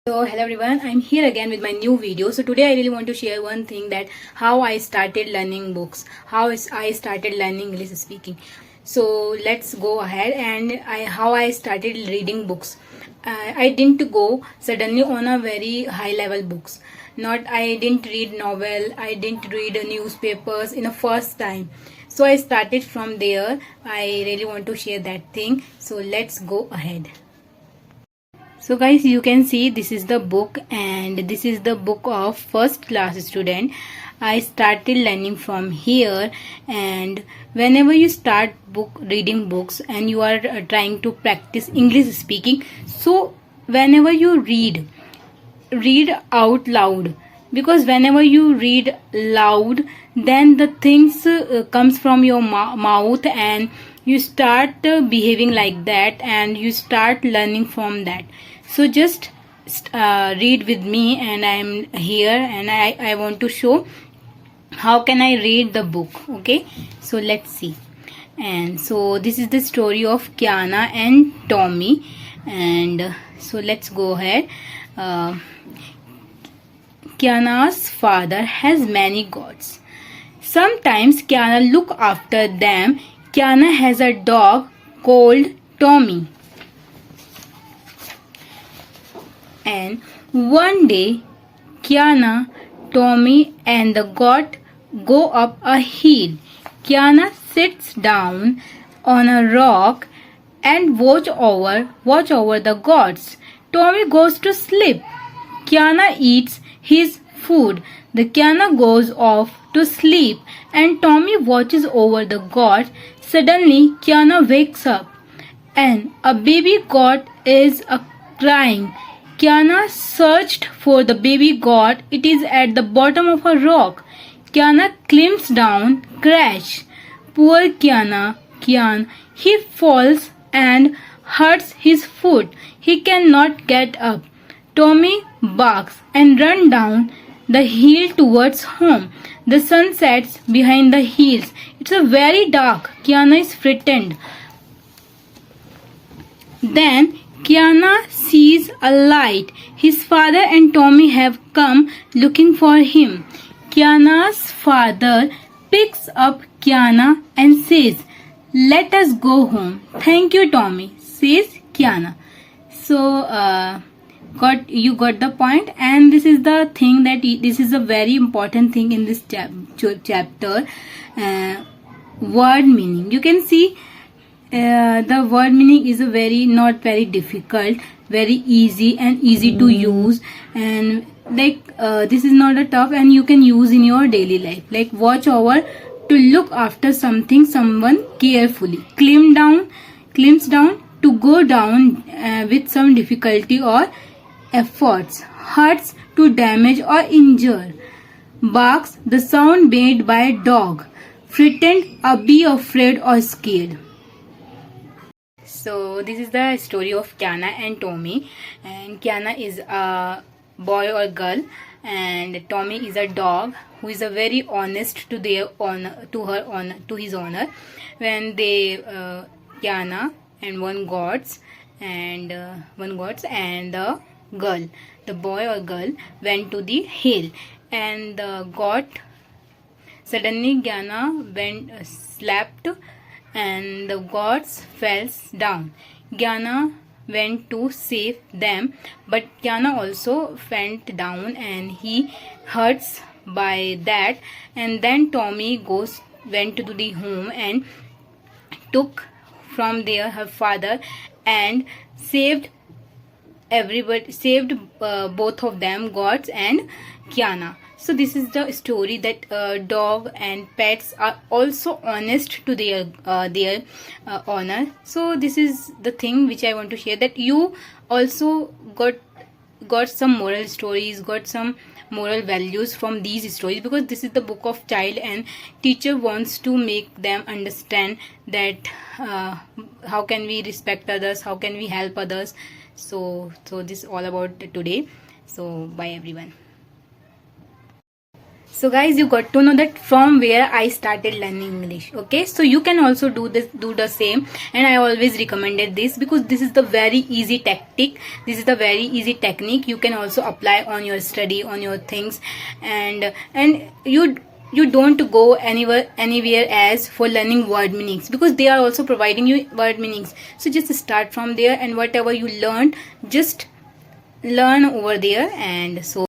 So hello everyone, I'm here again with my new video. So today I really want to share one thing, that how I started learning books, I started learning English speaking. So let's go ahead and how I started reading books. I didn't go suddenly on a very high level books. Not I didn't read novel, I didn't read newspapers in a first time. So I started from there. I really want to share that thing. So let's go ahead. So guys, you can see this is the book, and this is the book of first class student. I started learning from here. And whenever you start reading books and you are trying to practice English speaking, so whenever you read out loud, because whenever you read loud, then the things comes from your mouth, and you start behaving like that, and you start learning from that. So just read with me, and I am here, and I want to show how can I read the book. Okay, so let's see. And so this is the story of Kiana and Tommy, and so let's go ahead. Kiana's father has many goats. Sometimes Kiana look after them. Kiana has a dog called Tommy. And one day, Kiana, Tommy and the goat go up a hill. Kiana sits down on a rock and watch over the goats. Tommy goes to sleep. Kiana eats his food. The Kiana goes off to sleep, and Tommy watches over the goat. Suddenly, Kiana wakes up, and a baby goat is crying. Kiana searched for the baby goat. It is at the bottom of a rock. Kiana climbs down, crash. Poor Kiana, he falls and hurts his foot. He cannot get up. Tommy barks and runs down the hill towards home. The sun sets behind the hills. It's a very dark. Kiana is frightened. Then Kiana sees a light. His father and Tommy have come looking for him. Kiana's father picks up Kiana and says, "Let us go home." "Thank you, Tommy," says Kiana. So, you got the point. And this is the thing, that this is a very important thing in this chapter. Word meaning. You can see the word meaning is not very difficult, very easy and easy to use, and this is not a tough, and you can use in your daily life, like watch over, to look after someone carefully. Climbs down, to go down with some difficulty or efforts. Hurts, to damage or injure. Barks, the sound made by a dog. Frightened, be afraid or scared. So this is the story of Kiana and Tommy. And Kiana is a boy or girl, and Tommy is a dog who is a very honest to their honor, to his honor. When they Kiana and one goats and the girl, the boy or girl, went to the hill, and the goat suddenly Kiana slept, and the goats fell down. Kiana went to save them, but Kiana also went down, and he hurts by that. And then Tommy went to the home and took from there her father and saved both of them, goats and Kiana. So this is the story, that dog and pets are also honest to their honor. So this is the thing which I want to share, that you also got some moral stories, got some moral values from these stories, because this is the book of child, and teacher wants to make them understand that how can we respect others, how can we help others. So this is all about today. So bye everyone. So guys, you got to know that from where I started learning English. Okay, so you can also do the same, and I always recommended this because this is the very easy tactic. This is the very easy technique you can also apply on your study, on your things, and you don't go anywhere else for learning word meanings, because they are also providing you word meanings. So just start from there, and whatever you learned, just learn over there. And so